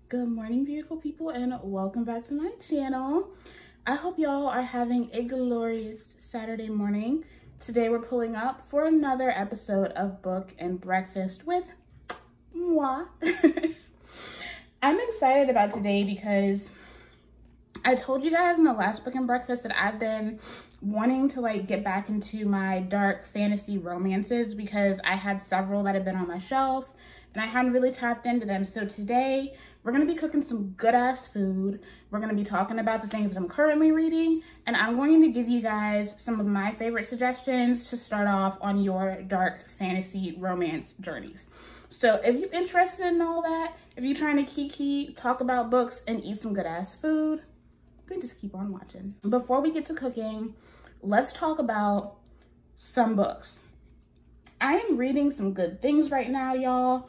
Good morning, beautiful people, and welcome back to my channel. I hope y'all are having a glorious Saturday morning. Today we're pulling up for another episode of Book and Breakfast with moi. I'm excited about today because I told you guys in the last Book and Breakfast that I've been wanting to get back into my dark fantasy romances because I had several that have been on my shelf and I hadn't really tapped into them. So today we're gonna be cooking some good ass food. We're gonna be talking about the things that I'm currently reading, and I'm going to give you guys some of my favorite suggestions to start off on your dark fantasy romance journeys. So if you're interested in all that, if you're trying to kiki, talk about books, and eat some good ass food, then just keep on watching. Before we get to cooking, let's talk about some books. I am reading some good things right now, y'all.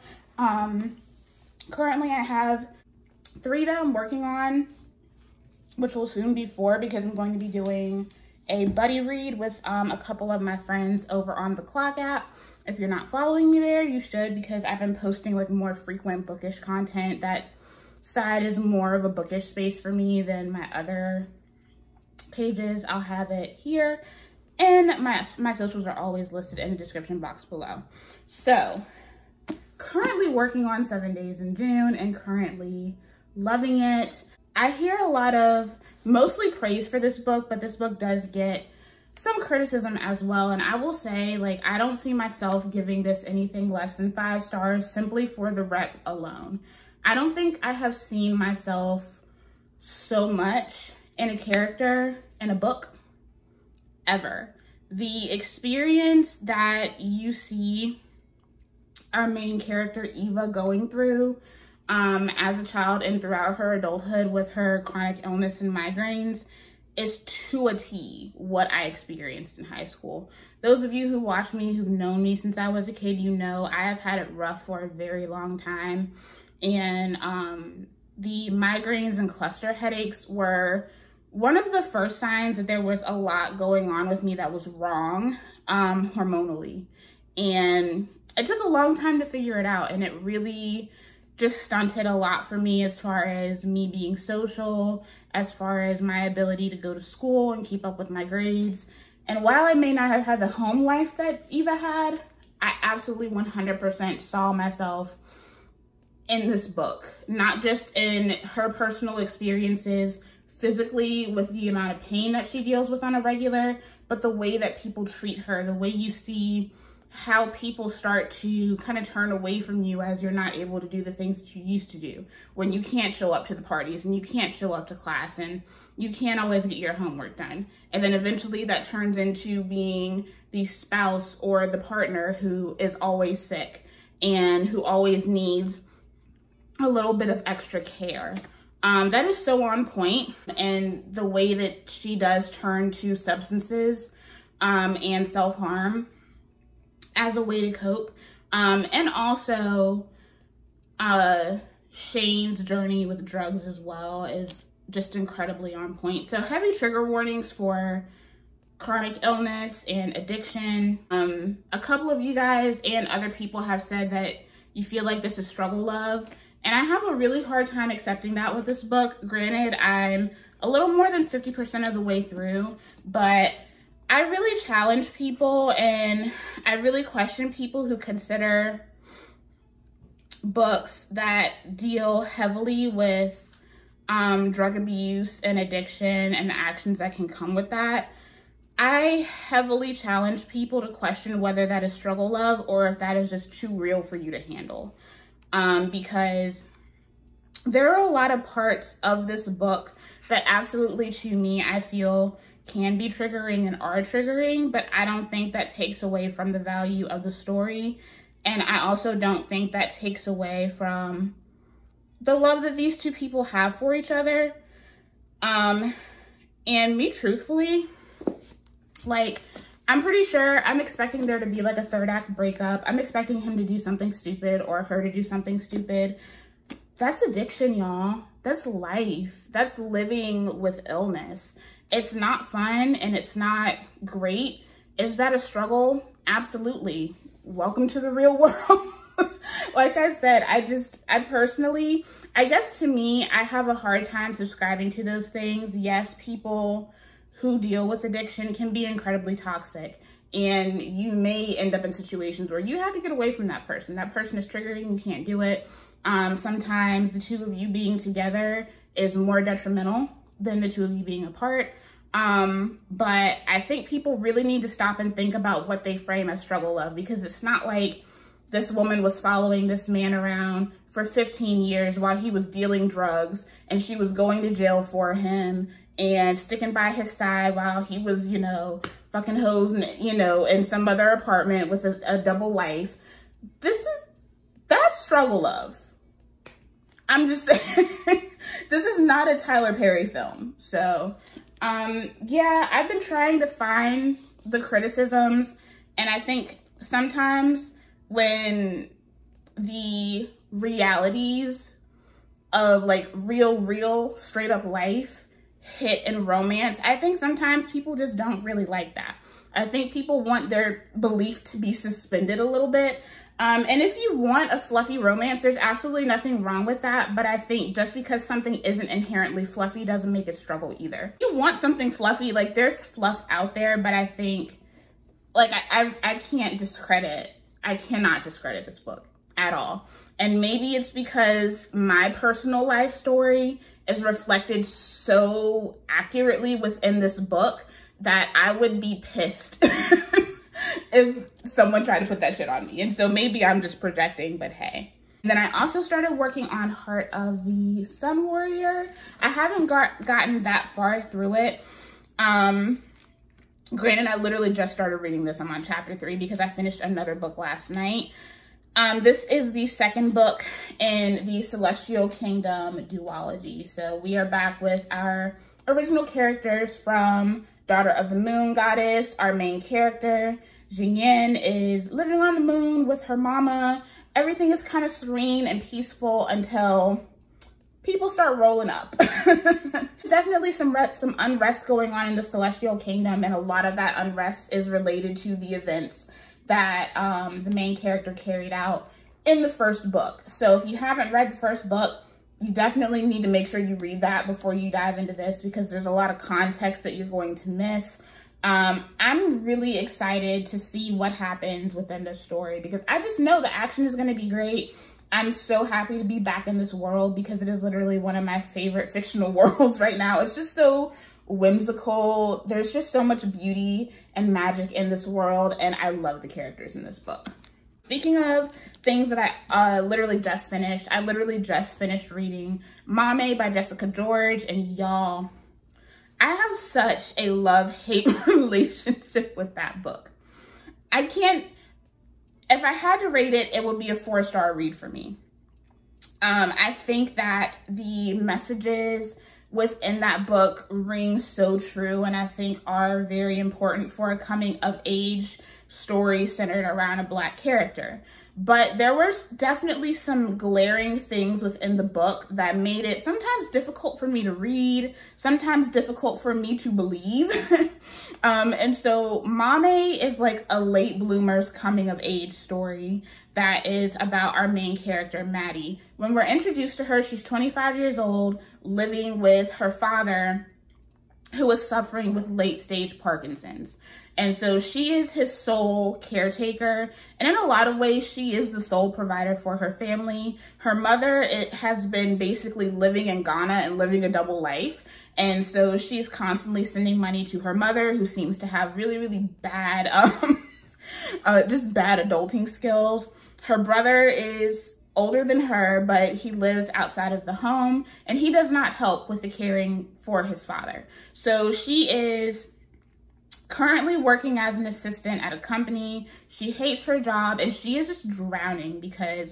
Currently I have 3 that I'm working on, which will soon be 4 because I'm going to be doing a buddy read with a couple of my friends over on the Clock app. If you're not following me there, you should, because I've been posting more frequent bookish content. That side is more of a bookish space for me than my other pages. I'll have it here, and my socials are always listed in the description box below. So currently working on 7 Days in June and currently loving it. I hear a lot of mostly praise for this book, but this book does get some criticism as well. And I will say, I don't see myself giving this anything less than 5 stars simply for the rep alone. I don't think I have seen myself so much in a character in a book ever. The experience that you see our main character Eva going through as a child and throughout her adulthood with her chronic illness and migraines is to a T what I experienced in high school. Those of you who watch me, who've known me since I was a kid, you know I have had it rough for a very long time. And the migraines and cluster headaches were one of the first signs that there was a lot going on with me that was wrong hormonally. And it took a long time to figure it out, and it really just stunted a lot for me as far as me being social, as far as my ability to go to school and keep up with my grades. And while I may not have had the home life that Eva had, I absolutely 100% saw myself in this book, not just in her personal experiences physically with the amount of pain that she deals with on a regular, but the way that people treat her, the way you see how people start to kind of turn away from you as you're not able to do the things that you used to do, when you can't show up to the parties and you can't show up to class and you can't always get your homework done. And then eventually that turns into being the spouse or the partner who is always sick and who always needs a little bit of extra care. That is so on point, and the way that she does turn to substances and self-harm as a way to cope, and also Shane's journey with drugs as well is just incredibly on point. So heavy trigger warnings for chronic illness and addiction. A couple of you guys and other people have said that you feel like this is struggle love, and I have a really hard time accepting that with this book. Granted, I'm a little more than 50% of the way through, but I really challenge people and I really question people who consider books that deal heavily with drug abuse and addiction and the actions that can come with that. I heavily challenge people to question whether that is struggle love or if that is just too real for you to handle. Because there are a lot of parts of this book that absolutely, to me, I feel can be triggering and are triggering, but I don't think that takes away from the value of the story. And I also don't think that takes away from the love that these two people have for each other. And me, truthfully, I'm pretty sure I'm expecting there to be a 3rd act breakup. I'm expecting him to do something stupid or her to do something stupid. That's addiction, y'all. That's life. That's living with illness. It's not fun and it's not great. Is that a struggle? Absolutely. Welcome to the real world. Like I said, I personally, I guess to me, I have a hard time subscribing to those things. Yes, people who deal with addiction can be incredibly toxic, and you may end up in situations where you have to get away from that person. That person is triggering, you can't do it. Sometimes the two of you being together is more detrimental than the two of you being apart. But I think people really need to stop and think about what they frame as struggle love, because it's not like this woman was following this man around for 15 years while he was dealing drugs, and she was going to jail for him and sticking by his side while he was, you know, fucking hoes, you know, in some other apartment with a double life. That's struggle love. I'm just saying, this is not a Tyler Perry film. So, yeah, I've been trying to find the criticisms, and I think sometimes when the realities of like real straight up life hit in romance, I think sometimes people just don't really like that. I think people want their belief to be suspended a little bit. And if you want a fluffy romance, there's absolutely nothing wrong with that. But I think just because something isn't inherently fluffy doesn't make it struggle either. If you want something fluffy, like there's fluff out there, but I think like I cannot discredit this book at all. And maybe it's because my personal life story is reflected so accurately within this book that I would be pissed if someone tried to put that shit on me. And so maybe I'm just projecting, but hey. And then I also started working on Heart of the Sun Warrior. I haven't gotten that far through it. Granted, I literally just started reading this. I'm on chapter 3 because I finished another book last night. This is the second book in the Celestial Kingdom duology. So we are back with our original characters from Daughter of the Moon Goddess. Our main character, Jinyin, is living on the moon with her mama. Everything is kind of serene and peaceful until people start rolling up. There's definitely some unrest going on in the Celestial Kingdom, and a lot of that unrest is related to the events that the main character carried out in the first book. So if you haven't read the first book, you definitely need to make sure you read that before you dive into this, because there's a lot of context that you're going to miss. I'm really excited to see what happens within the story, because I just know the action is going to be great. I'm so happy to be back in this world because it is literally one of my favorite fictional worlds right now. It's just so whimsical. There's just so much beauty and magic in this world, and I love the characters in this book. Speaking of things that I literally just finished, I literally just finished reading Maame by Jessica George, and y'all, I have such a love-hate relationship with that book. I can't, if I had to rate it, it would be a 4-star read for me. I think that the messages within that book ring so true, and I think are very important for a coming of age story centered around a Black character. But there were definitely some glaring things within the book that made it sometimes difficult for me to read, sometimes difficult for me to believe. And so Maame is like a late bloomer's coming of age story that is about our main character, Maddie. When we're introduced to her, she's 25 years old, living with her father, who is suffering with late-stage Parkinson's. And so she is his sole caretaker. And in a lot of ways, she is the sole provider for her family. Her mother has been basically living in Ghana and living a double life. And so she's constantly sending money to her mother, who seems to have really, really bad, just bad adulting skills. Her brother is older than her, but he lives outside of the home, and he does not help with the caring for his father. So she is currently working as an assistant at a company. She hates her job, and she is just drowning, because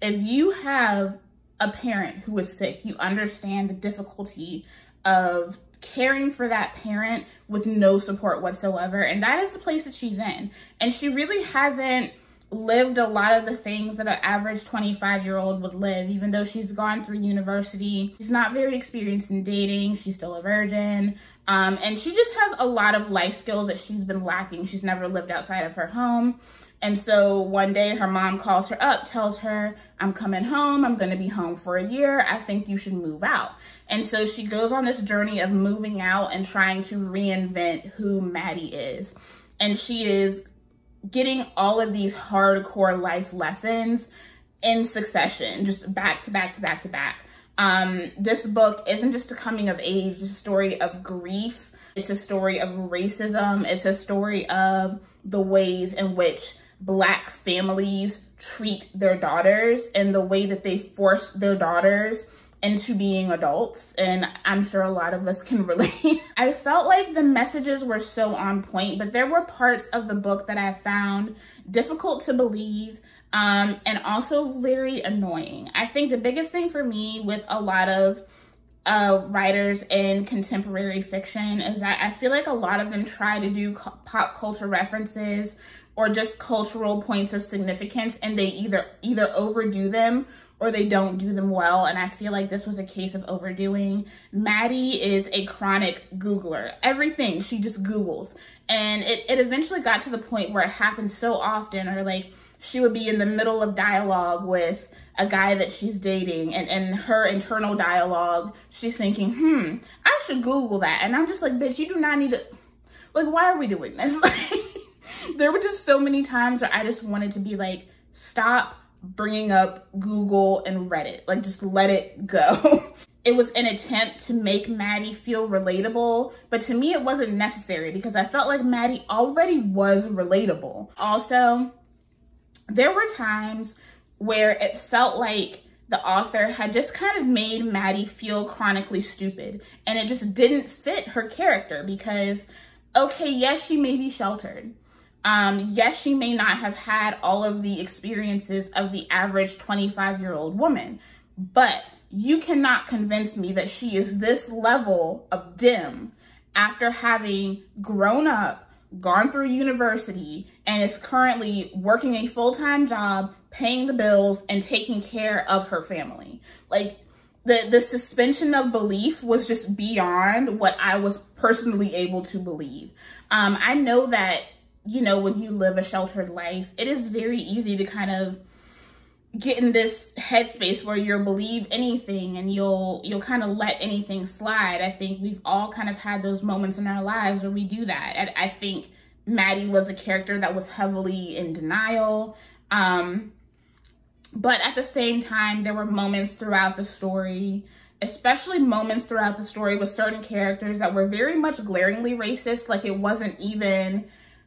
if you have a parent who is sick, you understand the difficulty of caring for that parent with no support whatsoever. And that is the place that she's in. And she really hasn't lived a lot of the things that an average 25-year-old would live, even though she's gone through university. She's not very experienced in dating. She's still a virgin. And she just has a lot of life skills that she's been lacking. She's never lived outside of her home. And so one day her mom calls her up, tells her, I'm coming home. I'm going to be home for a year. I think you should move out. And so she goes on this journey of moving out and trying to reinvent who Maddie is. And she is getting all of these hardcore life lessons in succession, just back to back to back to back. This book isn't just a coming of age, it's a story of grief. It's a story of racism. It's a story of the ways in which Black families treat their daughters and the way that they force their daughters into being adults. And I'm sure a lot of us can relate. I felt like the messages were so on point, but there were parts of the book that I found difficult to believe, and also very annoying. I think the biggest thing for me with a lot of writers in contemporary fiction is that I feel like a lot of them try to do pop culture references or just cultural points of significance, and they either overdo them or they don't do them well. And I feel like this was a case of overdoing. Maddie is a chronic Googler. Everything she just Googles. And it eventually got to the point where it happened so often, or like she would be in the middle of dialogue with a guy that she's dating, and in her internal dialogue, she's thinking, I should Google that. And I'm just like, bitch, you do not need to, like, why are we doing this? There were just so many times where I just wanted to be like, stop bringing up Google and Reddit. Like, just let it go. It was an attempt to make Maddie feel relatable, but to me it wasn't necessary because I felt like Maddie already was relatable. Also, there were times where it felt like the author had just kind of made Maddie feel chronically stupid, and it just didn't fit her character because, okay, yes, she may be sheltered. Yes, she may not have had all of the experiences of the average 25-year-old woman, but you cannot convince me that she is this level of dim after having grown up, gone through university, and is currently working a full-time job, paying the bills, and taking care of her family. Like, the suspension of belief was just beyond what I was personally able to believe. I know that, you know, when you live a sheltered life, it is very easy to kind of get in this headspace where you'll believe anything and you'll kind of let anything slide. I think we've all kind of had those moments in our lives where we do that. And I think Maddie was a character that was heavily in denial. But at the same time, there were moments throughout the story, especially moments throughout the story with certain characters that were very much glaringly racist. Like, it wasn't even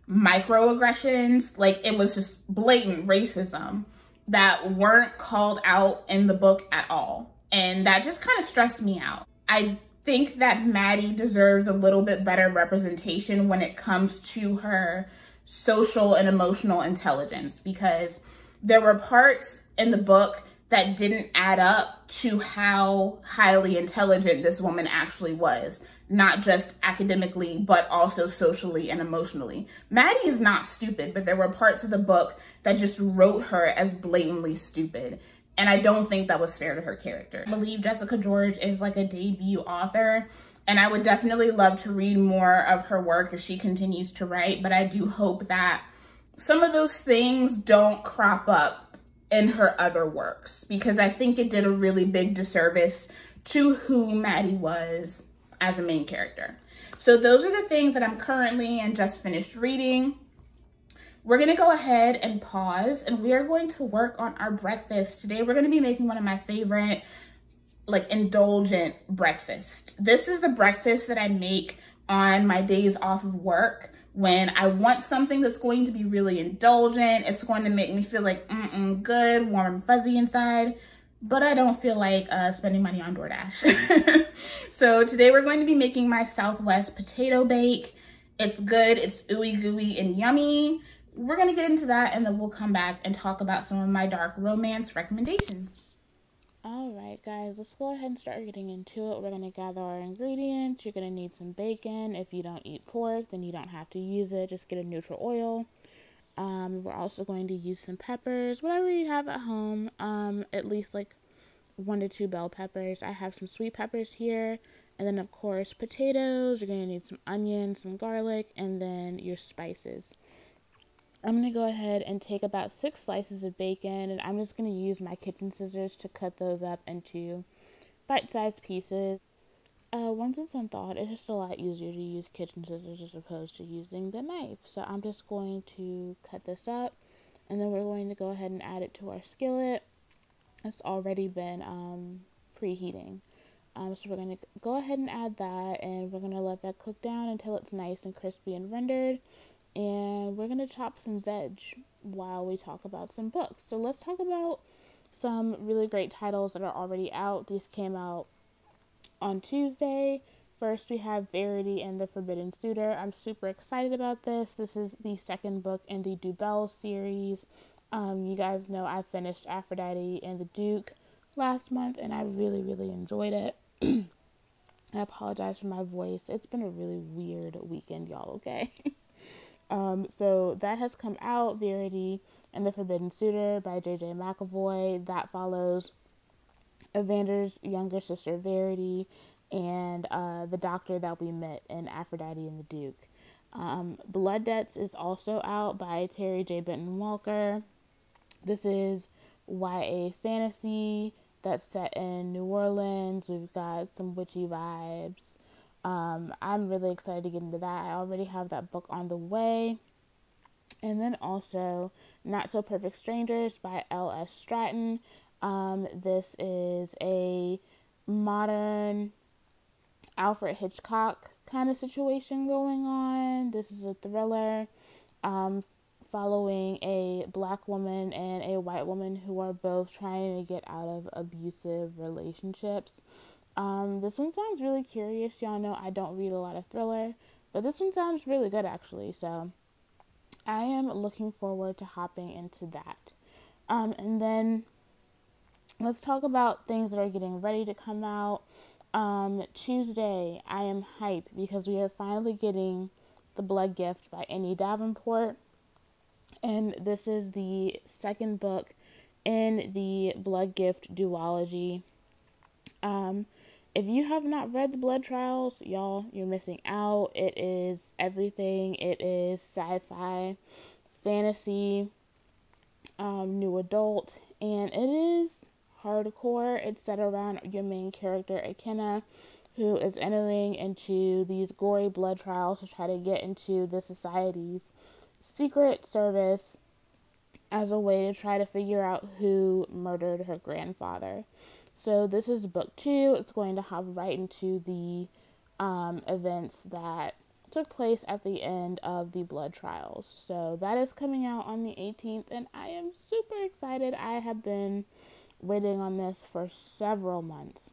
microaggressions. Like, it was just blatant racism that weren't called out in the book at all. And that just kind of stressed me out. I think that Maddie deserves a little bit better representation when it comes to her social and emotional intelligence, because there were parts in the book that didn't add up to how highly intelligent this woman actually was, not just academically, but also socially and emotionally. Maddie is not stupid, but there were parts of the book that just wrote her as blatantly stupid. And I don't think that was fair to her character. I believe Jessica George is like a debut author, and I would definitely love to read more of her work as she continues to write, but I do hope that some of those things don't crop up in her other works, because I think it did a really big disservice to who Maddie was as a main character. So those are the things that I'm currently and just finished reading. We're gonna go ahead and pause, and we are going to work on our breakfast. Today we're gonna be making one of my favorite, like, indulgent breakfast. This is the breakfast that I make on my days off of work when I want something that's going to be really indulgent. It's going to make me feel like good, warm and fuzzy inside, but I don't feel like spending money on DoorDash. So today we're going to be making my Southwest potato bake. It's good, it's ooey gooey and yummy. We're gonna get into that, and then we'll come back and talk about some of my dark romance recommendations. All right, guys, let's go ahead and start getting into it. We're gonna gather our ingredients. You're gonna need some bacon. If you don't eat pork, then you don't have to use it. Just get a neutral oil. We're also going to use some peppers, whatever you have at home. At least like 1 to 2 bell peppers. I have some sweet peppers here. And then, of course, potatoes. You're going to need some onions, some garlic, and then your spices. I'm going to go ahead and take about 6 slices of bacon, and I'm just going to use my kitchen scissors to cut those up into bite-sized pieces. Once it's unthawed, it's just a lot easier to use kitchen scissors as opposed to using the knife. So I'm just going to cut this up, and then we're going to go ahead and add it to our skillet. It's already been preheating. So we're going to go ahead and add that, and we're going to let that cook down until it's nice and crispy and rendered. And we're going to chop some veg while we talk about some books. So let's talk about some really great titles that are already out. These came out on Tuesday. First, we have Verity and the Forbidden Suitor. I'm super excited about this. This is the second book in the Dubelle series. You guys know I finished Aphrodite and the Duke last month, and I really, really enjoyed it. I apologize for my voice. It's been a really weird weekend, y'all, okay? So that has come out, Verity and the Forbidden Suitor by J.J. McAvoy. That follows Evander's younger sister, Verity, and the doctor that we met in Aphrodite and the Duke. Blood Debts is also out by Terry J. Benton-Walker. This is YA fantasy that's set in New Orleans. We've got some witchy vibes. I'm really excited to get into that. I already have that book on the way. And then also Not So Perfect Strangers by L.S. Stratton. This is a modern Alfred Hitchcock kind of situation going on. This is a thriller following a black woman and a white woman who are both trying to get out of abusive relationships. This one sounds really curious. Y'all know I don't read a lot of thriller, but this one sounds really good actually. So I am looking forward to hopping into that. And then let's talk about things that are getting ready to come out. Tuesday, I am hyped because we are finally getting The Blood Gift by Annie Davenport. And this is the second book in the Blood Gift duology. If you have not read The Blood Trials, y'all, you're missing out. It is everything. It is sci-fi, fantasy, new adult, and it is hardcore. It's set around your main character, Akenna, who is entering into these gory blood trials to try to get into the society's secret service as a way to try to figure out who murdered her grandfather. So this is book 2. It's going to hop right into the events that took place at the end of the blood trials. So that is coming out on the 18th, and I am super excited. I have been waiting on this for several months.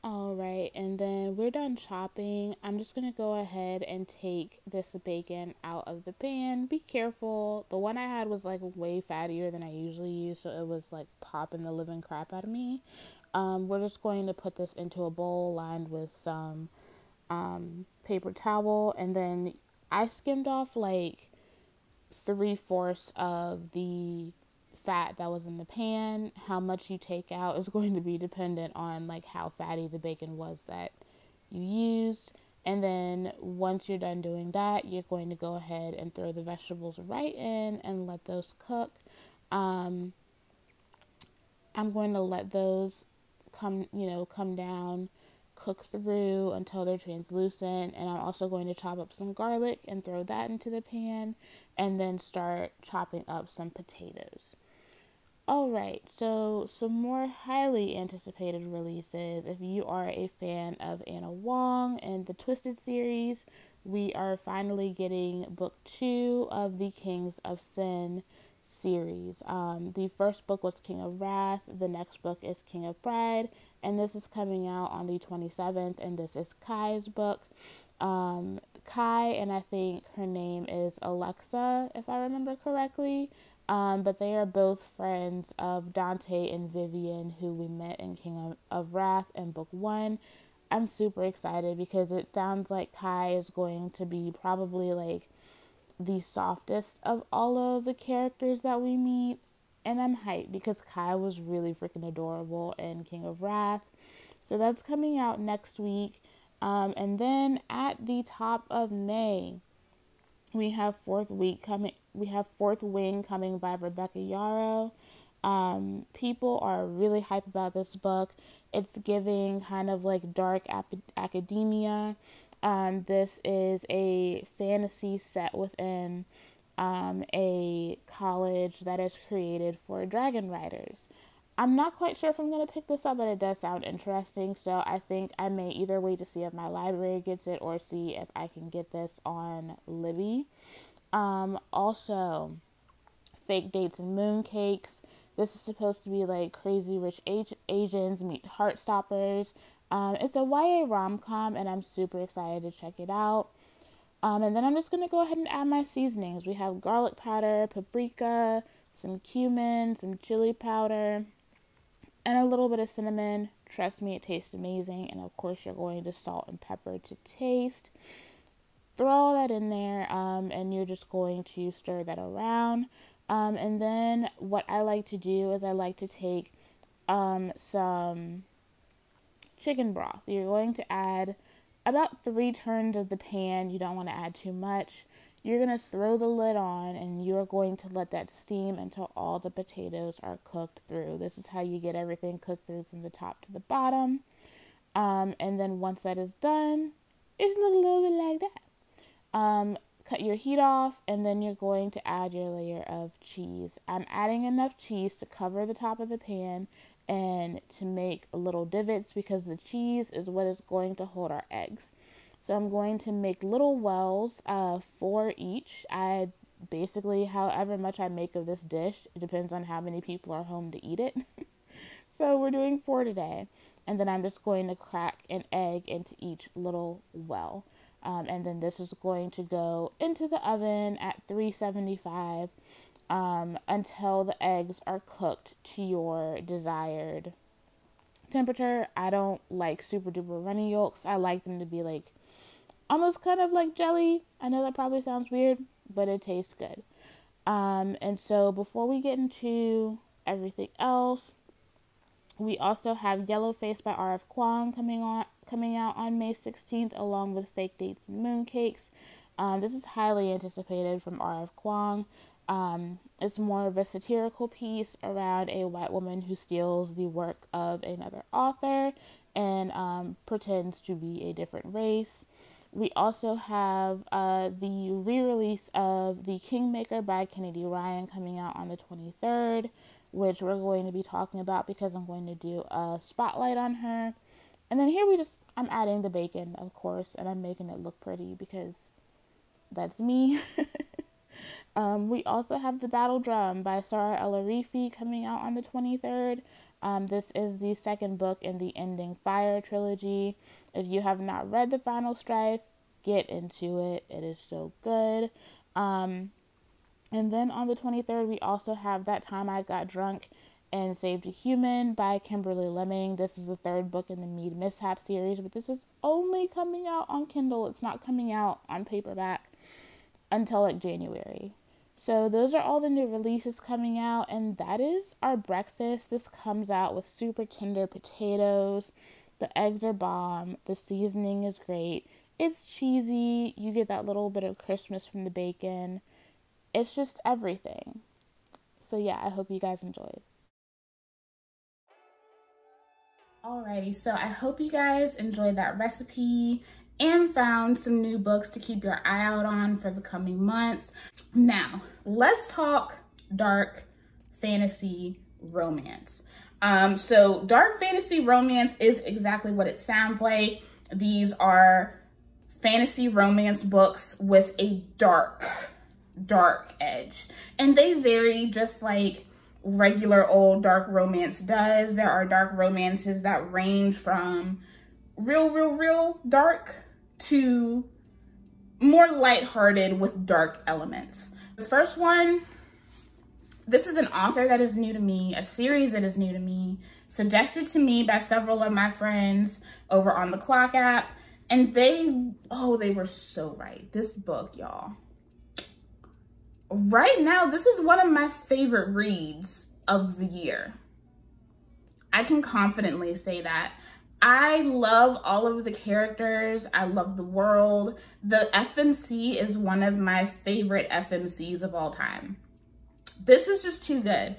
Alright, and then we're done chopping. I'm just going to go ahead and take this bacon out of the pan. Be careful. The one I had was like way fattier than I usually use, so it was like popping the living crap out of me. We're just going to put this into a bowl lined with some paper towel, and then I skimmed off like 3/4 of the fat that was in the pan. How much you take out is going to be dependent on like how fatty the bacon was that you used. And then once you're done doing that, you're going to go ahead and throw the vegetables right in and let those cook. I'm going to let those come down, cook through until they're translucent, and I'm also going to chop up some garlic and throw that into the pan, and then start chopping up some potatoes. Alright, so some more highly anticipated releases. If you are a fan of Anna Huang and the Twisted series, we are finally getting book 2 of the Kings of Sin series. The first book was King of Wrath, the next book is King of Pride, and this is coming out on the 27th, and this is Kai's book. Kai, and I think her name is Alexa, if I remember correctly. But they are both friends of Dante and Vivian, who we met in King of Wrath in book 1. I'm super excited because it sounds like Kai is going to be probably like the softest of all of the characters that we meet. And I'm hyped because Kai was really freaking adorable in King of Wrath. So that's coming out next week. And then at the top of May, we have Fourth Week coming We have Fourth Wing coming by Rebecca Yarrow. People are really hyped about this book. It's giving kind of like dark academia. This is a fantasy set within a college that is created for dragon riders. I'm not quite sure if I'm going to pick this up, but it does sound interesting, so I think I may either wait to see if my library gets it or see if I can get this on Libby. Also, Fake Dates and Mooncakes. This is supposed to be like Crazy Rich Asians meet Heartstoppers. It's a YA rom-com, and I'm super excited to check it out. And then I'm just going to go ahead and add my seasonings. We have garlic powder, paprika, some cumin, some chili powder, and a little bit of cinnamon. Trust me, it tastes amazing. And of course, you're going to salt and pepper to taste. Throw all that in there, and you're just going to stir that around. And then what I like to do is I like to take some chicken broth. You're going to add about 3 turns of the pan. You don't want to add too much. You're going to throw the lid on, and you're going to let that steam until all the potatoes are cooked through. This is how you get everything cooked through from the top to the bottom. And then once that is done, it's a little bit like that. Cut your heat off, and then you're going to add your layer of cheese. I'm adding enough cheese to cover the top of the pan and to make little divots, because the cheese is what is going to hold our eggs. So I'm going to make little wells, 4 each. I basically, however much I make of this dish, it depends on how many people are home to eat it. So we're doing 4 today. And then I'm just going to crack an egg into each little well. And then this is going to go into the oven at 375 until the eggs are cooked to your desired temperature. I don't like super duper runny yolks. I like them to be like almost kind of like jelly. I know that probably sounds weird, but it tastes good. And so before we get into everything else, we also have Yellowface by R.F. Kuang coming out on May 16th, along with Fake Dates and Mooncakes. This is highly anticipated from R.F. Kuang. It's more of a satirical piece around a white woman who steals the work of another author and pretends to be a different race. We also have the re-release of The Kingmaker by Kennedy Ryan coming out on the 23rd, which we're going to be talking about because I'm going to do a spotlight on her. And then here I'm adding the bacon, of course, and I'm making it look pretty because that's me. We also have The Battle Drum by Saara El-Arifi coming out on the 23rd. This is the second book in the Ending Fire trilogy. If you have not read The Final Strife, get into it. It is so good. And then on the 23rd, we also have That Time I Got Drunk and Saved a Human by Kimberly Lemming. This is the 3rd book in the Mead Mishap series, but this is only coming out on Kindle. It's not coming out on paperback until like January. So those are all the new releases coming out, and that is our breakfast. This comes out with super tender potatoes. The eggs are bomb. The seasoning is great. It's cheesy. You get that little bit of Christmas from the bacon. It's just everything. So yeah, I hope you guys enjoyed. Alrighty, so I hope you guys enjoyed that recipe and found some new books to keep your eye out on for the coming months. Now, let's talk dark fantasy romance. So dark fantasy romance is exactly what it sounds like. These are fantasy romance books with a dark edge. And they vary just like regular old dark romance does. There are dark romances that range from real dark to more lighthearted with dark elements. The first one, this is an author that is new to me, a series that is new to me, suggested to me by several of my friends over on the Clock app, and they were so right. This book, y'all. Right now, this is one of my favorite reads of the year. I can confidently say that. I love all of the characters. I love the world. The FMC is one of my favorite FMCs of all time. This is just too good.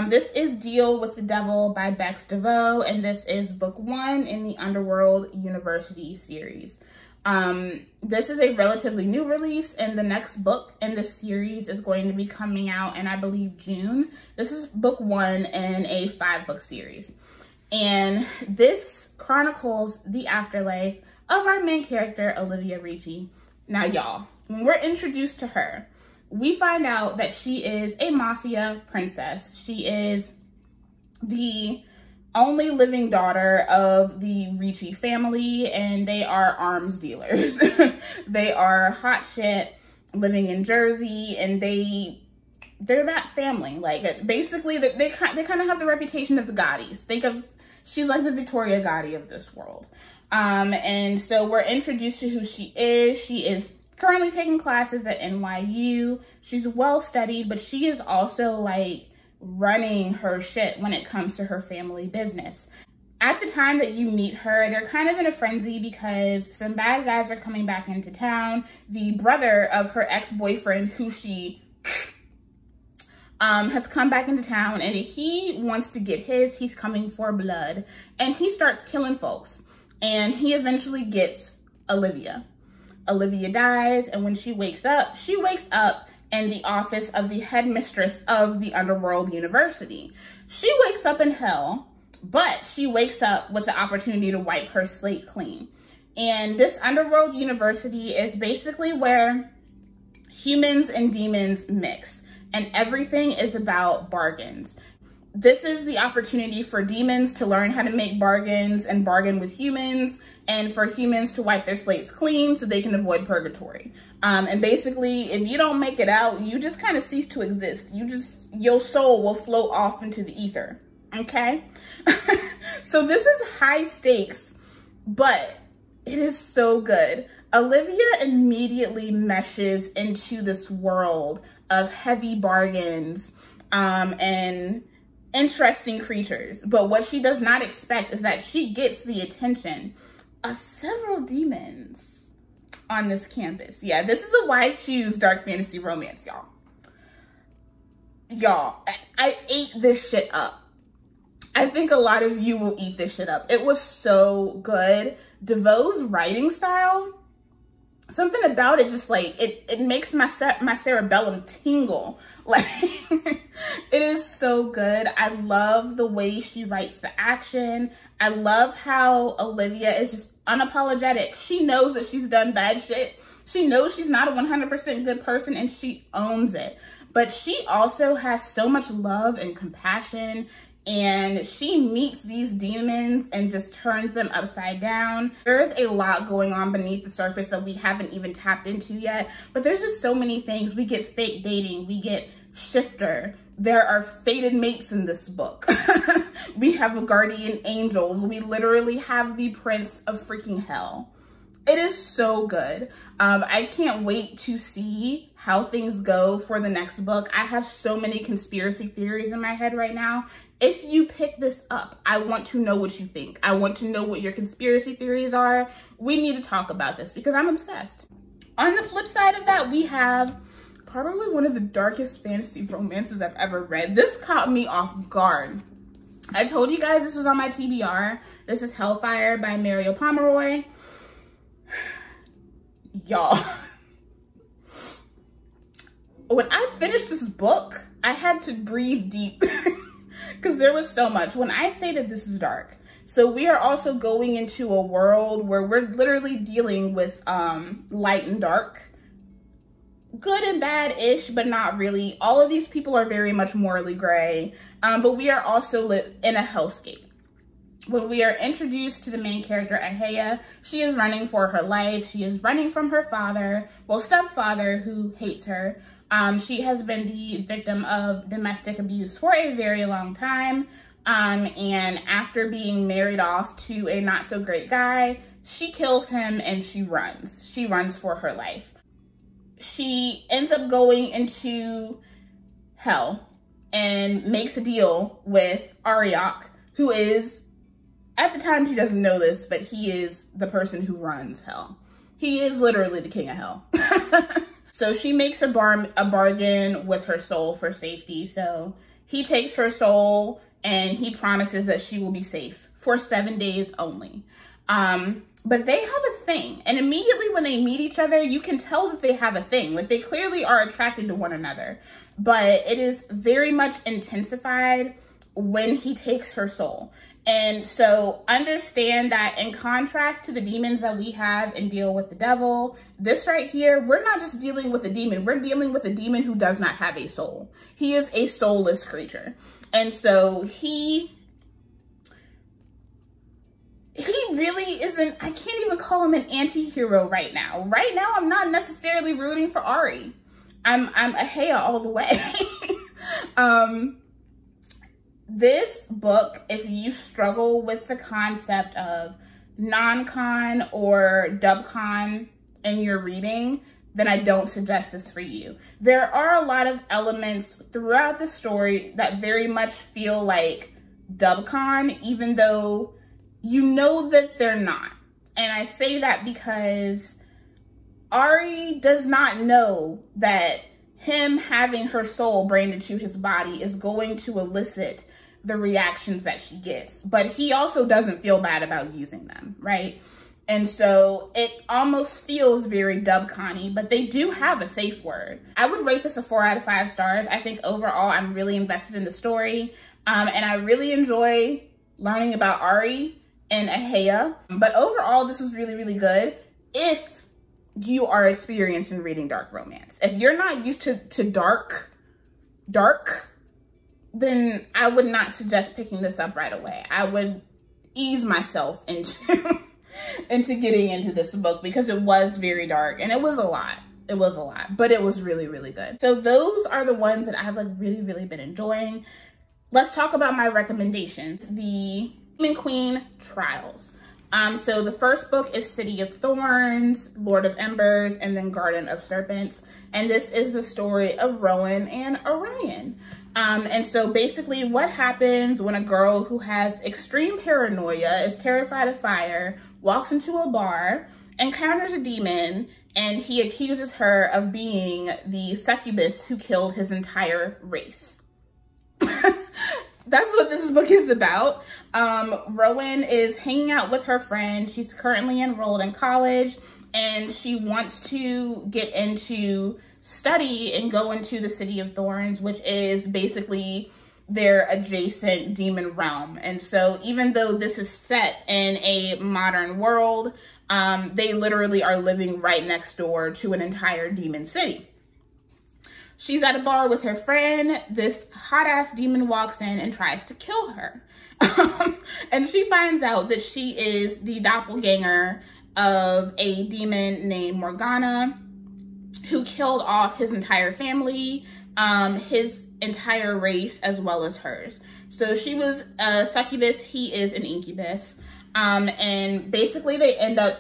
This is Deal with the Devil by Bex DeVoe, and this is book 1 in the Underworld University series. This is a relatively new release, and the next book in the series is going to be coming out in, I believe, June. This is book 1 in a 5-book series. And this chronicles the afterlife of our main character, El-Arifi. Now, y'all, when we're introduced to her, we find out that she is a mafia princess. She is the only living daughter of the Ricci family, and they are arms dealers. They are hot shit, living in Jersey, and they're that family. Like, basically, they kind of have the reputation of the Gottis. Think of, she's like the Victoria Gotti of this world. And so we're introduced to who she is. She is currently taking classes at NYU. She's well studied, but she is also like running her shit when it comes to her family business. At the time that you meet her, they're kind of in a frenzy because some bad guys are coming back into town. The brother of her ex-boyfriend, who she has come back into town, and he wants to get his. He's coming for blood, and he starts killing folks, and he eventually gets Olivia. Olivia dies, and when she wakes up in the office of the headmistress of the Underworld University. She wakes up in hell, but she wakes up with the opportunity to wipe her slate clean. And this Underworld University is basically where humans and demons mix, and everything is about bargains. This is the opportunity for demons to learn how to make bargains and bargain with humans, and for humans to wipe their slates clean so they can avoid purgatory. And basically, if you don't make it out, you just kind of cease to exist. Your soul will float off into the ether, okay? So this is high stakes, but it is so good. Olivia immediately meshes into this world of heavy bargains and interesting creatures. But what she does not expect is that she gets the attention of several demons on this campus. Yeah, this is a why choose dark fantasy romance, y'all. Y'all, I ate this shit up. I think a lot of you will eat this shit up. It was so good. DeVoe's writing style, something about it just like, it makes my cerebellum tingle. Like, it is so good. I love the way she writes the action. I love how Olivia is just unapologetic. She knows that she's done bad shit. She knows she's not a 100% good person, and she owns it. But she also has so much love and compassion, and she meets these demons and just turns them upside down. There's a lot going on beneath the surface that we haven't even tapped into yet, but there's just so many things. We get fake dating, we get shifter. There are fated mates in this book. We have guardian angels. We literally have the prince of freaking hell. It is so good. I can't wait to see how things go for the next book. I have so many conspiracy theories in my head right now. If you pick this up, I want to know what you think. I want to know what your conspiracy theories are. We need to talk about this because I'm obsessed. On the flip side of that, we have probably one of the darkest fantasy romances I've ever read. This caught me off guard. I told you guys this was on my TBR. This is Hellfire by Mario Pomeroy. Y'all, when I finished this book, I had to breathe deep because there was so much. When I say that this is dark, so we are also going into a world where we're literally dealing with light and dark, good and bad-ish, but not really. All of these people are very much morally gray, but we are also in a hellscape. When we are introduced to the main character, Ahaya, she is running for her life. She is running from her father, well, stepfather, who hates her. She has been the victim of domestic abuse for a very long time. And after being married off to a not so great guy, she kills him and she runs. She runs for her life. She ends up going into hell and makes a deal with Ariok, who is at the time he doesn't know this, but he is the person who runs hell. He is literally the king of hell. So she makes a bargain with her soul for safety. So he takes her soul and he promises that she will be safe for 7 days only. But they have a thing. And immediately when they meet each other, you can tell that they have a thing. Like, they clearly are attracted to one another. But it is very much intensified when he takes her soul. And so understand that in contrast to the demons that we have and deal with the devil, this right here, we're not just dealing with a demon. We're dealing with a demon who does not have a soul. He is a soulless creature. And so he really isn't, I can't even call him an anti-hero right now. Right now, I'm not necessarily rooting for Ari. I'm a Heya all the way. This book, if you struggle with the concept of non-con or dub-con in your reading, then I don't suggest this for you. There are a lot of elements throughout the story that very much feel like dub-con, even though you know that they're not. And I say that because Ari does not know that him having her soul branded to his body is going to elicit the reactions that she gets. But he also doesn't feel bad about using them, right? And so it almost feels very dub-con-y, but they do have a safe word. I would rate this a 4 out of 5 stars. I think overall I'm really invested in the story. And I really enjoy learning about Ari and Heya. But overall, this was really, really good if you are experienced in reading dark romance. If you're not used to dark, then I would not suggest picking this up right away. I would ease myself into into getting into this book because it was very dark and it was a lot. It was a lot, but it was really, really good. So those are the ones that I've like really, really been enjoying. Let's talk about my recommendations. The Demon Queen Trials. So the first book is City of Thorns, Lord of Embers, and then Garden of Serpents. And this is the story of Rowan and Orion. And so basically what happens when a girl who has extreme paranoia, is terrified of fire, walks into a bar, encounters a demon, and he accuses her of being the succubus who killed his entire race. That's what this book is about. Rowan is hanging out with her friend. She's currently enrolled in college and she wants to get into study and go into the City of Thorns, which is basically their adjacent demon realm. And so even though this is set in a modern world, they literally are living right next door to an entire demon city. She's at a bar with her friend. This hot ass demon walks in and tries to kill her. And she finds out that she is the doppelganger of a demon named Morgana, who killed off his entire family, his entire race, as well as hers. So she was a succubus, he is an incubus. And basically they end up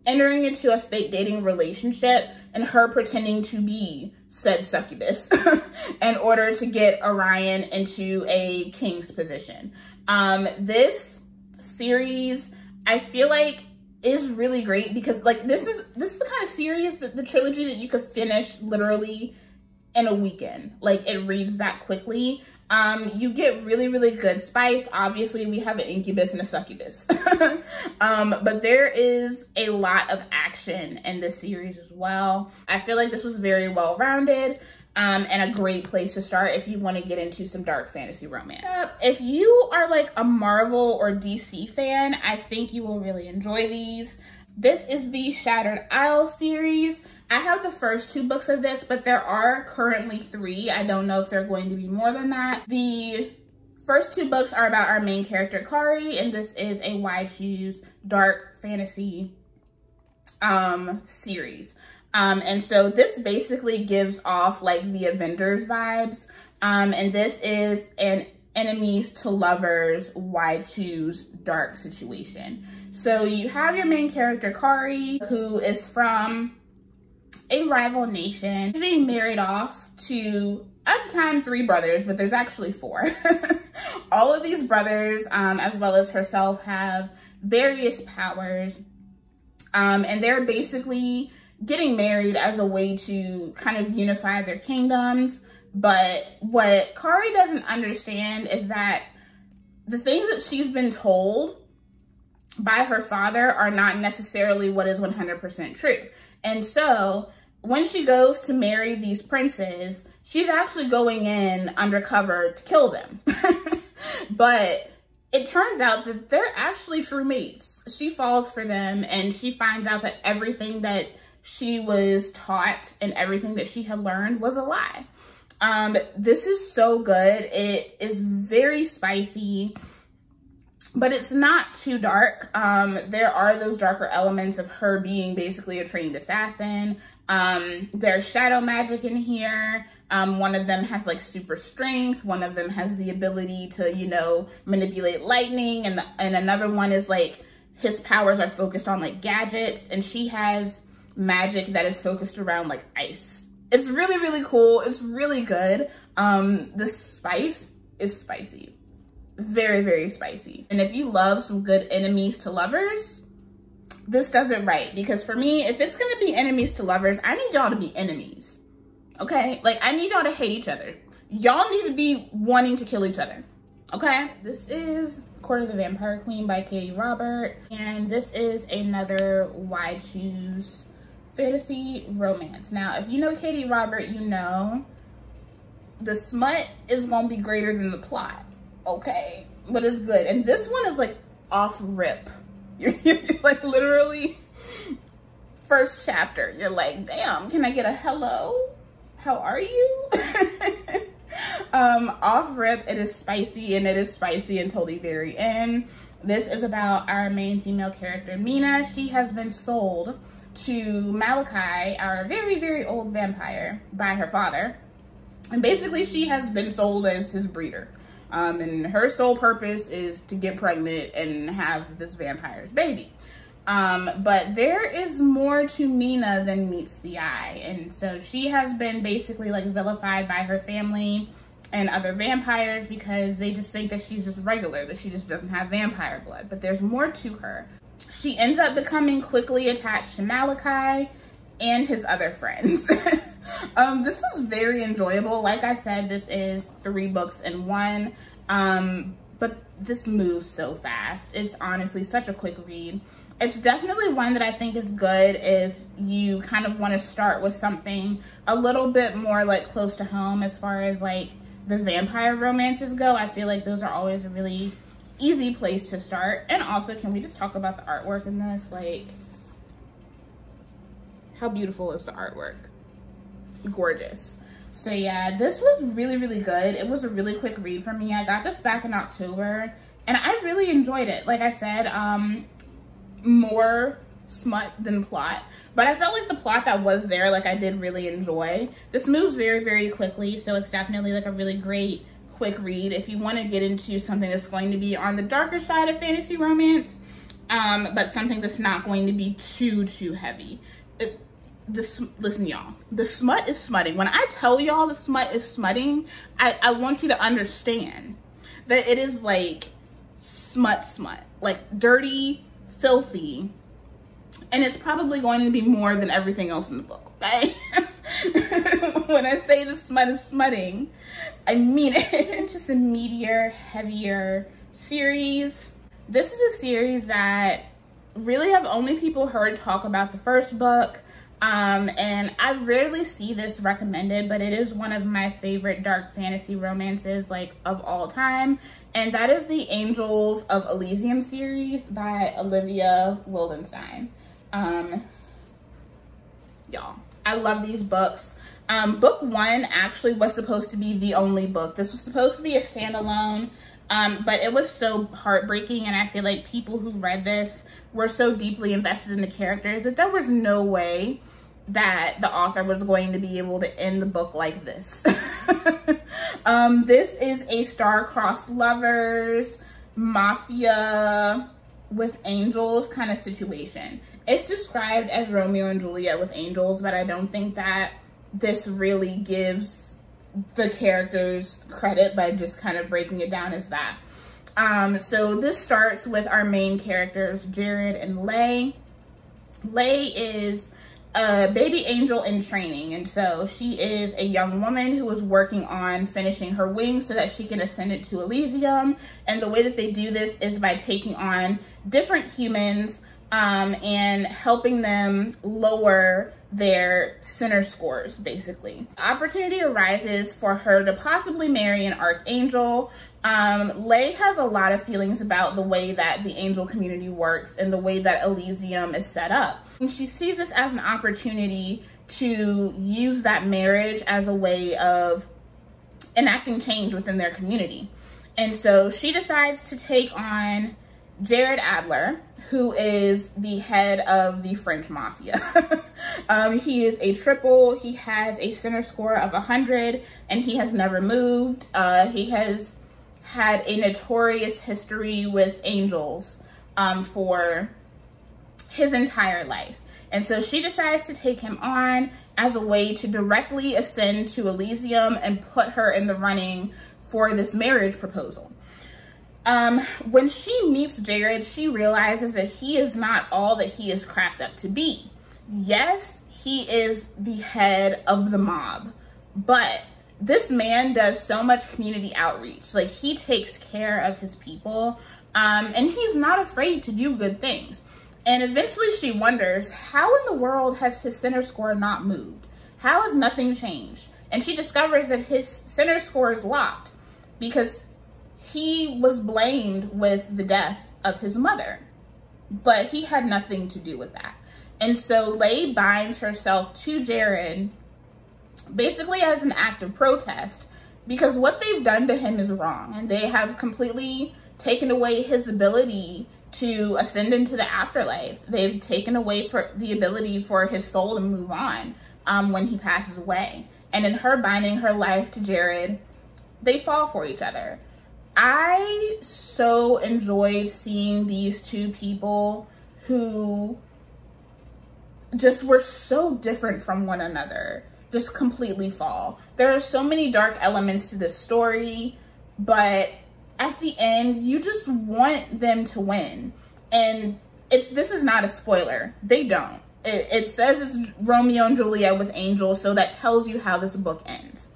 entering into a fake dating relationship and her pretending to be said succubus in order to get Orion into a king's position. This series, I feel like, is really great because like this is the kind of series, the trilogy that you could finish literally in a weekend. Like, it reads that quickly. You get really, really good spice. Obviously, we have an incubus and a succubus. But there is a lot of action in this series as well. I feel like this was very well-rounded and a great place to start if you want to get into some dark fantasy romance. If you are like a Marvel or DC fan, I think you will really enjoy these. This is the Shattered Isle series. I have the first 2 books of this, but there are currently 3. I don't know if they're going to be more than that. The first 2 books are about our main character, Kari, and this is a Why Choose dark fantasy series. And so this basically gives off like the Avengers vibes. And this is an enemies to lovers, why choose dark situation. So you have your main character, Kari, who is from a rival nation, being married off to at the time 3 brothers, but there's actually 4. All of these brothers, as well as herself, have various powers. And they're basically getting married as a way to kind of unify their kingdoms. But what Kari doesn't understand is that the things that she's been told by her father are not necessarily what is 100% true. And so when she goes to marry these princes, she's actually going in undercover to kill them. But it turns out that they're actually true mates. She falls for them, and she finds out that everything that she was taught and everything that she had learned was a lie. This is so good. It is very spicy, but it's not too dark. There are those darker elements of her being basically a trained assassin. There's shadow magic in here. One of them has like super strength. One of them has the ability to, you know, manipulate lightning. And another one is like, his powers are focused on like gadgets. And she has magic that is focused around like ice. It's really, really cool. It's really good. The spice is spicy. Very, very spicy. And if you love some good enemies to lovers, this does it right. Because for me, if it's gonna be enemies to lovers, I need y'all to be enemies. Okay? Like, I need y'all to hate each other. Y'all need to be wanting to kill each other. Okay? This is Court of the Vampire Queen by Katie Robert. And this is another Why Choose fantasy romance. Now, if you know Katie Robert, you know the smut is gonna be greater than the plot. Okay? But it's good. And this one is like off rip. You're like literally first chapter. You're like, damn, can I get a hello? How are you? Off rip, it is spicy, and it is spicy until the very end. This is about our main female character, Mina. She has been sold to Malachi, our very, very old vampire, by her father. And basically she has been sold as his breeder. And her sole purpose is to get pregnant and have this vampire's baby. But there is more to Mina than meets the eye. And so she has been basically like vilified by her family and other vampires because they just think that she's just regular, that she just doesn't have vampire blood. But there's more to her. She ends up becoming quickly attached to Malachi and his other friends. This is very enjoyable. Like I said, this is 3 books in one, but this moves so fast. It's honestly such a quick read. It's definitely one that I think is good if you kind of want to start with something a little bit more like close to home as far as like the vampire romances go. I feel like those are always a really easy place to start. And also, can we just talk about the artwork in this? Like, how beautiful is the artwork? Gorgeous. So yeah, this was really, really good. It was a really quick read for me. I got this back in October and I really enjoyed it. Like I said, more smut than plot, but I felt like the plot that was there, like I did really enjoy. This moves very, very quickly, so it's definitely like a really great quick read if you want to get into something that's going to be on the darker side of fantasy romance, but something that's not going to be too heavy. Listen, y'all, the smut is smutting. When I tell y'all the smut is smutting, I want you to understand that it is like smut, like dirty, filthy, and it's probably going to be more than everything else in the book, okay? When I say the smut is smutting, I mean it. It's just a meatier, heavier series. This is a series that really have only people heard talk about the first book. And I rarely see this recommended, but it is one of my favorite dark fantasy romances, like, of all time. And that is the Angels of Elysium series by Olivia Wildenstein. Y'all, I love these books. Book 1 actually was supposed to be the only book. This was supposed to be a standalone, but it was so heartbreaking, and I feel like people who read this were so deeply invested in the characters that there was no way that the author was going to be able to end the book like this. This is a star-crossed lovers, mafia with angels kind of situation. It's described as Romeo and Juliet with angels, but I don't think that this really gives the character's credit by just kind of breaking it down as that. So this starts with our main characters, Jared and Lay. Lay is a baby angel in training, and so she is a young woman who is working on finishing her wings so that she can ascend it to Elysium. And the way that they do this is by taking on different humans and helping them lower their center scores, basically. Opportunity arises for her to possibly marry an archangel. Lay has a lot of feelings about the way that the angel community works and the way that Elysium is set up. And she sees this as an opportunity to use that marriage as a way of enacting change within their community. And so she decides to take on Jared Adler, who is the head of the French mafia. He is a triple. He has a center score of 100, and he has never moved. He has had a notorious history with angels for his entire life. And so she decides to take him on as a way to directly ascend to Elysium and put her in the running for this marriage proposal. When she meets Jared, she realizes that he is not all that he is cracked up to be. Yes, he is the head of the mob, but this man does so much community outreach. Like, he takes care of his people, and he's not afraid to do good things. And eventually she wonders, how in the world has his center score not moved? How has nothing changed? And she discovers that his center score is locked because he was blamed with the death of his mother, but he had nothing to do with that. And so Lay binds herself to Jared basically as an act of protest, because what they've done to him is wrong, and they have completely taken away his ability to ascend into the afterlife. They've taken away the ability for his soul to move on when he passes away. And in her binding her life to Jared, they fall for each other. I so enjoyed seeing these two people who just were so different from one another just completely fall. There are so many dark elements to this story, but at the end, you just want them to win. And this is not a spoiler. They don't. It says it's Romeo and Juliet with angels, so that tells you how this book ends.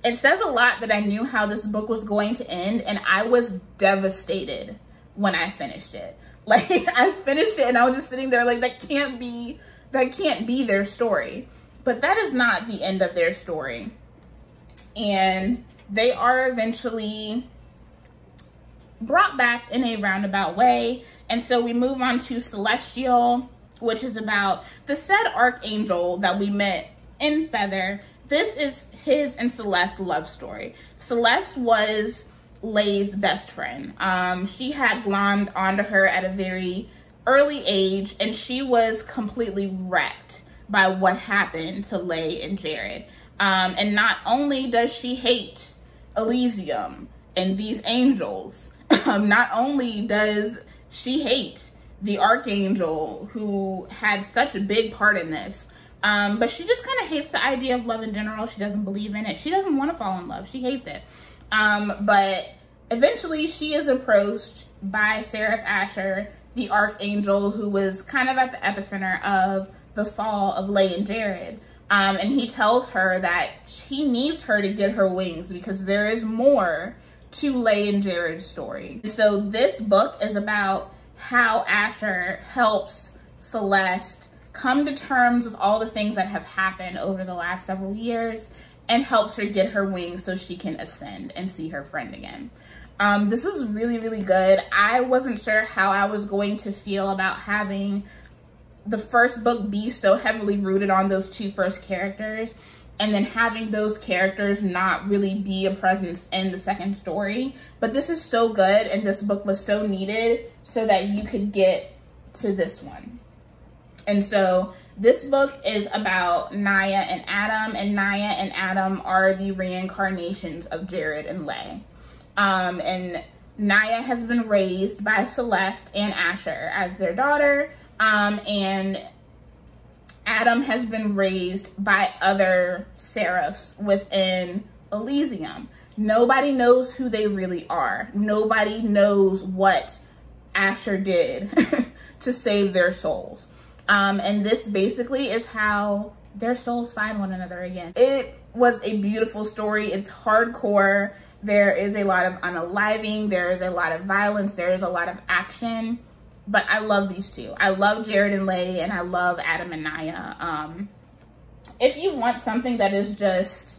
It says a lot that I knew how this book was going to end, and I was devastated when I finished it. Like, I finished it and I was just sitting there like, that can't be their story. But that is not the end of their story. And they are eventually brought back in a roundabout way. And so we move on to Celestial, which is about the said archangel that we met in Feather. This is his and Celeste's love story. Celeste was Lay's best friend. She had glommed onto her at a very early age, and she was completely wrecked by what happened to Lay and Jared. And not only does she hate Elysium and these angels, not only does she hate the archangel who had such a big part in this, but she just kind of hates the idea of love in general. She doesn't believe in it. She doesn't want to fall in love. She hates it. But eventually she is approached by Seraph Asher, the archangel who was kind of at the epicenter of the fall of Lay and Jared. And he tells her that he needs her to get her wings because there is more to Lay and Jared's story. So this book is about how Asher helps Celeste come to terms with all the things that have happened over the last several years and helps her get her wings so she can ascend and see her friend again. This is really, really good. I wasn't sure how I was going to feel about having the first book be so heavily rooted on those two first characters, and then having those characters not really be a presence in the second story. But this is so good, and this book was so needed so that you could get to this one. And so this book is about Naya and Adam, and Naya and Adam are the reincarnations of Jared and Lay. And Naya has been raised by Celeste and Asher as their daughter, and Adam has been raised by other seraphs within Elysium. Nobody knows who they really are. Nobody knows what Asher did to save their souls. And this basically is how their souls find one another again. It was a beautiful story. It's hardcore. There is a lot of unaliving. There is a lot of violence. There is a lot of action. But I love these two. I love Jared and Leigh, and I love Adam and Naya. If you want something that is just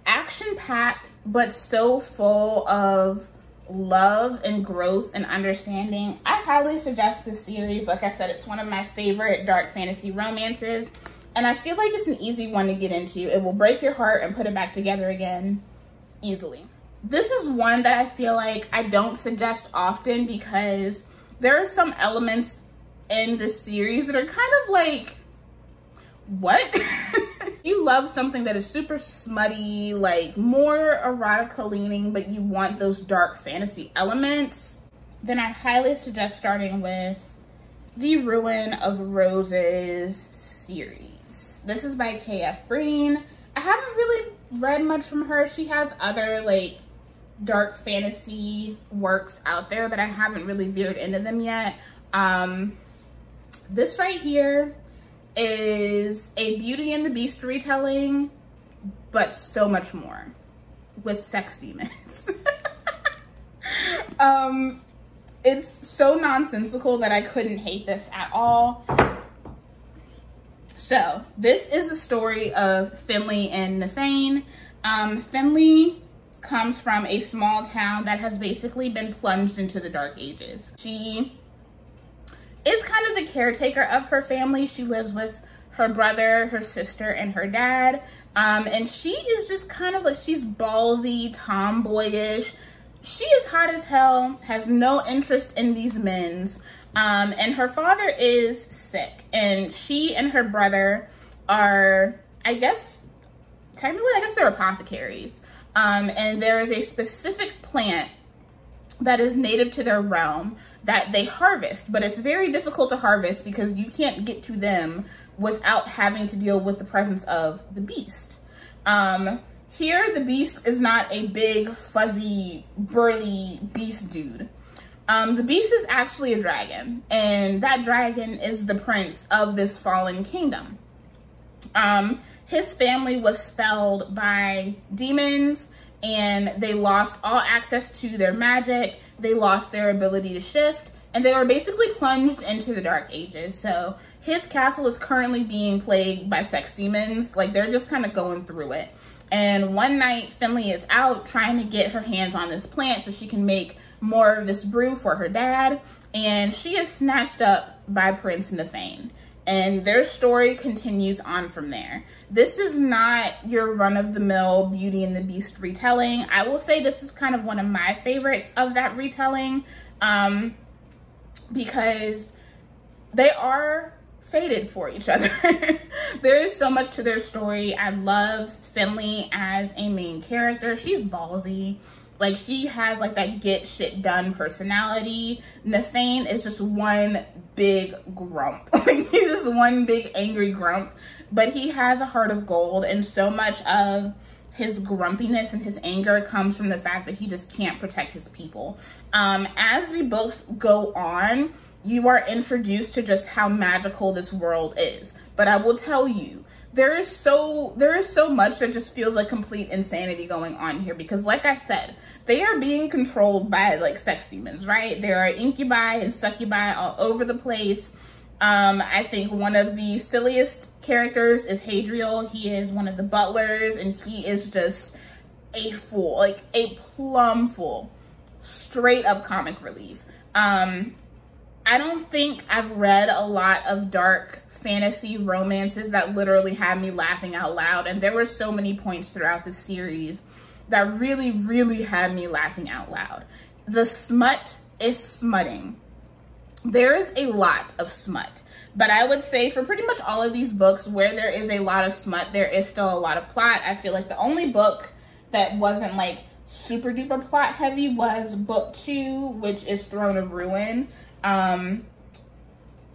action-packed, but so full of love and growth and understanding, I highly suggest this series. Like I said, it's one of my favorite dark fantasy romances, and I feel like it's an easy one to get into. It will break your heart and put it back together again easily. This is one that I feel like I don't suggest often because there are some elements in this series that are kind of like, what? You love something that is super smutty, like more erotica leaning, but you want those dark fantasy elements, then I highly suggest starting with the Ruin of Roses series. This is by K.F. Breene. I haven't really read much from her. She has other like dark fantasy works out there, but I haven't really veered into them yet. This right here is a Beauty and the Beast retelling, but so much more with sex demons. It's so nonsensical that I couldn't hate this at all. So this is the story of Finley and Nefane. Finley comes from a small town that has basically been plunged into the Dark Ages. She is kind of the caretaker of her family. She lives with her brother, her sister, and her dad. And she is just kind of like, she's ballsy, tomboyish. She is hot as hell, has no interest in these men's. And her father is sick. And she and her brother are, I guess, technically, I guess they're apothecaries. And there is a specific plant that is native to their realm that they harvest, but it's very difficult to harvest because you can't get to them without having to deal with the presence of the beast. Here, the beast is not a big, fuzzy, burly beast dude. The beast is actually a dragon, and that dragon is the prince of this fallen kingdom. His family was felled by demons, and they lost all access to their magic. They lost their ability to shift, and they were basically plunged into the Dark Ages. So his castle is currently being plagued by sex demons. Like, they're just kind of going through it. And one night, Finley is out trying to get her hands on this plant so she can make more of this brew for her dad. And she is snatched up by Prince Nefane. And their story continues on from there. This is not your run-of-the-mill Beauty and the Beast retelling. I will say this is kind of one of my favorites of that retelling, because they are fated for each other. There is so much to their story. I love Finley as a main character. She's ballsy. Like, she has like that get shit done personality. Nefane is just one big grump. Like, he's just one big angry grump, but he has a heart of gold, and so much of his grumpiness and his anger comes from the fact that he just can't protect his people. As the books go on, you are introduced to just how magical this world is. But I will tell you, there is so much that just feels like complete insanity going on here, because like I said, they are being controlled by like sex demons, right? There are incubi and succubi all over the place. I think one of the silliest characters is Hadriel. He is one of the butlers, and he is just a fool, like a plum fool, straight up comic relief. I don't think I've read a lot of dark fantasy romances that literally had me laughing out loud, and there were so many points throughout the series that really, really had me laughing out loud. The smut is smutting. There is a lot of smut, but I would say for pretty much all of these books where there is a lot of smut, there is still a lot of plot. I feel like the only book that wasn't like super duper plot heavy was book 2, which is Throne of Ruin.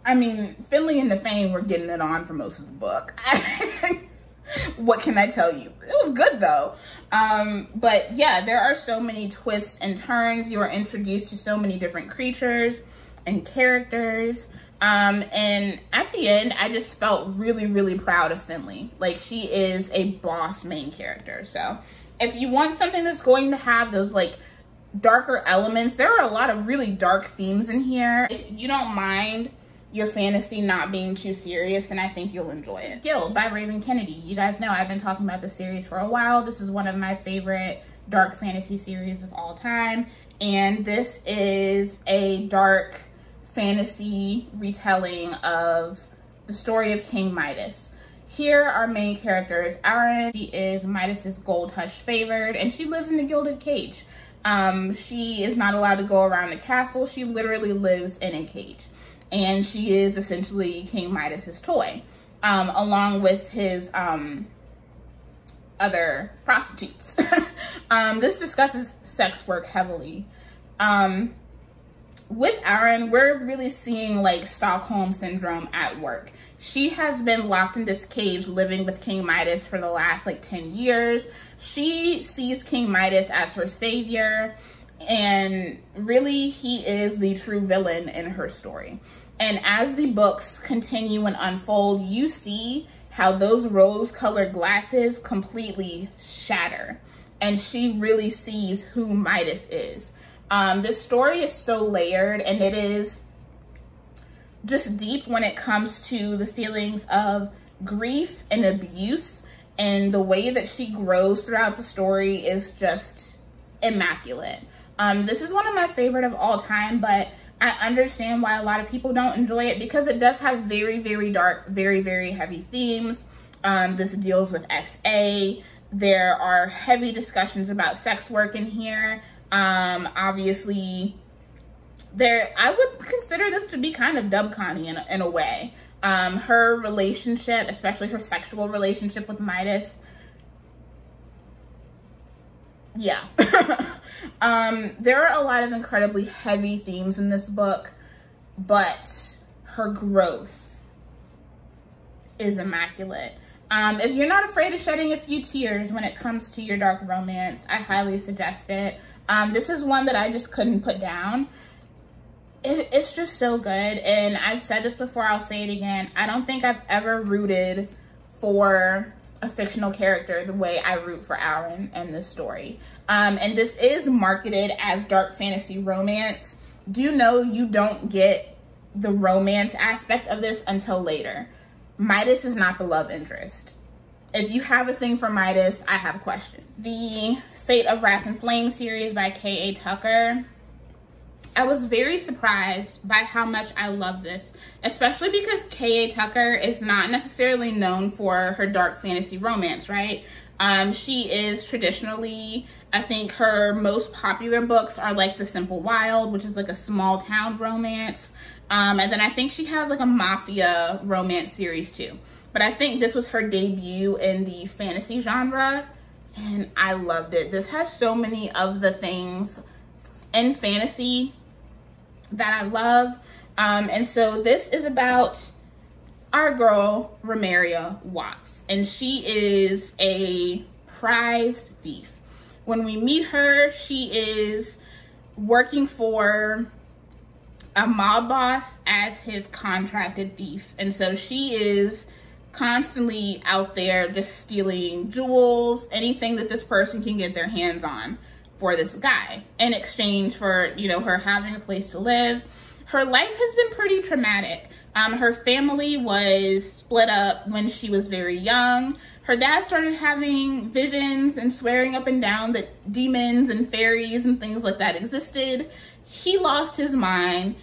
I mean, Finley and Nefane were getting it on for most of the book. What can I tell you? It was good though. But yeah, there are so many twists and turns. You are introduced to so many different creatures and characters. And at the end, I just felt really, really proud of Finley. Like, she is a boss main character. So if you want something that's going to have those like darker elements, there are a lot of really dark themes in here. If you don't mind your fantasy not being too serious, and I think you'll enjoy it. Guild by Raven Kennedy. You guys know I've been talking about this series for a while. This is one of my favorite dark fantasy series of all time. And this is a dark fantasy retelling of the story of King Midas. Here, our main character is Aaron. She is Midas's gold hush favored, and she lives in the gilded cage. She is not allowed to go around the castle. She literally lives in a cage. And she is essentially King Midas's toy, along with his other prostitutes. This discusses sex work heavily. With Aaron, we're really seeing like Stockholm Syndrome at work. She has been locked in this cage living with King Midas for the last like 10 years. She sees King Midas as her savior, and really he is the true villain in her story. And as the books continue and unfold, you see how those rose-colored glasses completely shatter. And she really sees who Midas is. This story is so layered, and it is just deep when it comes to the feelings of grief and abuse. And the way that she grows throughout the story is just immaculate. This is one of my favorite of all time, but I understand why a lot of people don't enjoy it, because it does have very, very dark, very, very heavy themes. This deals with SA. There are heavy discussions about sex work in here. Obviously, I would consider this to be kind of dub-conny in a way. Her relationship, especially her sexual relationship with Midas, yeah. There are a lot of incredibly heavy themes in this book, but her growth is immaculate. If you're not afraid of shedding a few tears when it comes to your dark romance, I highly suggest it. This is one that I just couldn't put down. It's just so good, and I've said this before, I'll say it again. I don't think I've ever rooted for a fictional character the way I root for Aaron in this story. And this is marketed as dark fantasy romance. Do know you don't get the romance aspect of this until later. Midas is not the love interest. If you have a thing for Midas, I have a question. The Fate of Wrath and Flame series by K.A. Tucker. I was very surprised by how much I love this, especially because K.A. Tucker is not necessarily known for her dark fantasy romance, right? She is traditionally, I think her most popular books are like The Simple Wild, which is like a small town romance. And then I think she has like a mafia romance series too. But I think this was her debut in the fantasy genre, and I loved it. This has so many of the things in fantasy that I love. And so this is about our girl, Romeria Watts, and she is a prized thief. When we meet her, she is working for a mob boss as his contracted thief. And so she is constantly out there just stealing jewels, anything that this person can get their hands on for this guy in exchange for, you know, her having a place to live. Her life has been pretty traumatic. Her family was split up when she was very young. Her dad started having visions and swearing up and down that demons and fairies and things like that existed. He lost his mind.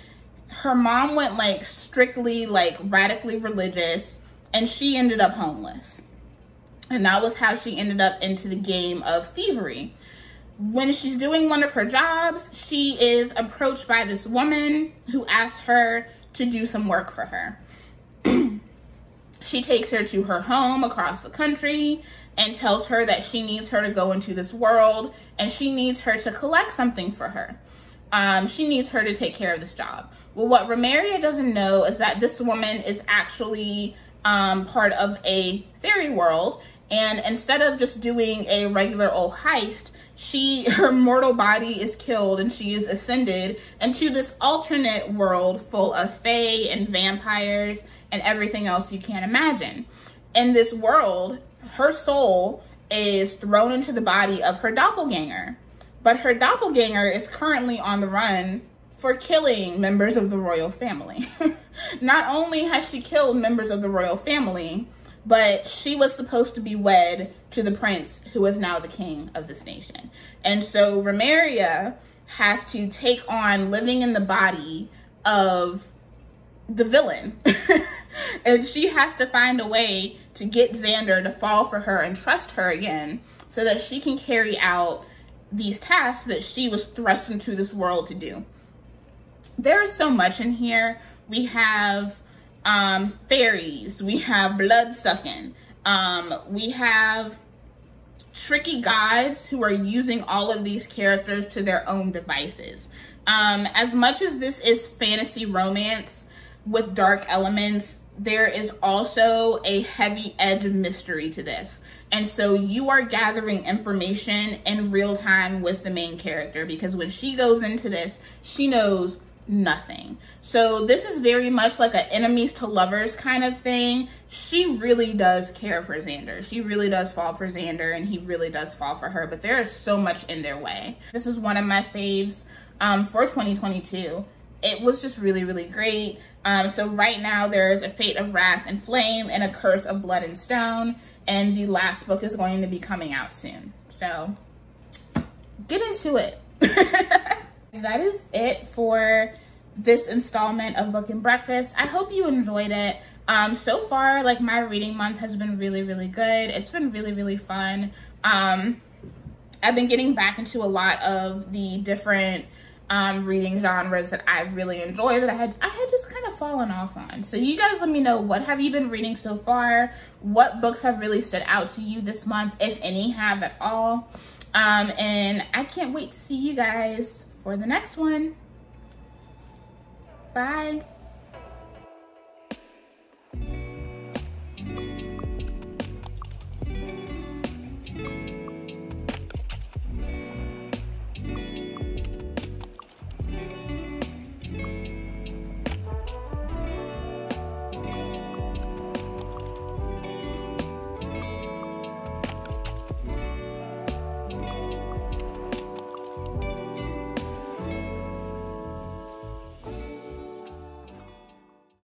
Her mom went like strictly like radically religious, and she ended up homeless. And that was how she ended up into the game of thievery. When she's doing one of her jobs, she is approached by this woman who asks her to do some work for her. She takes her to her home across the country and tells her that she needs her to go into this world, and she needs her to collect something for her. She needs her to take care of this job. Well, what Romeria doesn't know is that this woman is actually part of a fairy world. And instead of just doing a regular old heist, her mortal body is killed and she is ascended into this alternate world full of fae and vampires and everything else you can't imagine. In this world, her soul is thrown into the body of her doppelganger, but her doppelganger is currently on the run for killing members of the royal family. Not only has she killed members of the royal family, but she was supposed to be wed to the prince who is now the king of this nation. And so Remeria has to take on living in the body of the villain. And she has to find a way to get Xander to fall for her and trust her again so that she can carry out these tasks that she was thrust into this world to do. There is so much in here. We have fairies, we have blood sucking, we have tricky gods who are using all of these characters to their own devices. As much as this is fantasy romance with dark elements, there is also a heavy edge of mystery to this. And so you are gathering information in real time with the main character, because when she goes into this, she knows nothing. So this is very much like an enemies to lovers kind of thing. She really does care for Xander. She really does fall for Xander, and he really does fall for her, but there is so much in their way. This is one of my faves for 2022. It was just really, really great. So right now there's a Fate of Wrath and Flame and a Curse of Blood and Stone, and the last book is going to be coming out soon. So get into it. That is it for this installment of Book and Breakfast. I hope you enjoyed it. So far, like, my reading month has been really, really good. It's been really, really fun. I've been getting back into a lot of the different reading genres that I really enjoy that I had just kind of fallen off on. So you guys let me know, what have you been reading so far? What books have really stood out to you this month, if any have at all? And I can't wait to see you guys for the next one. Bye.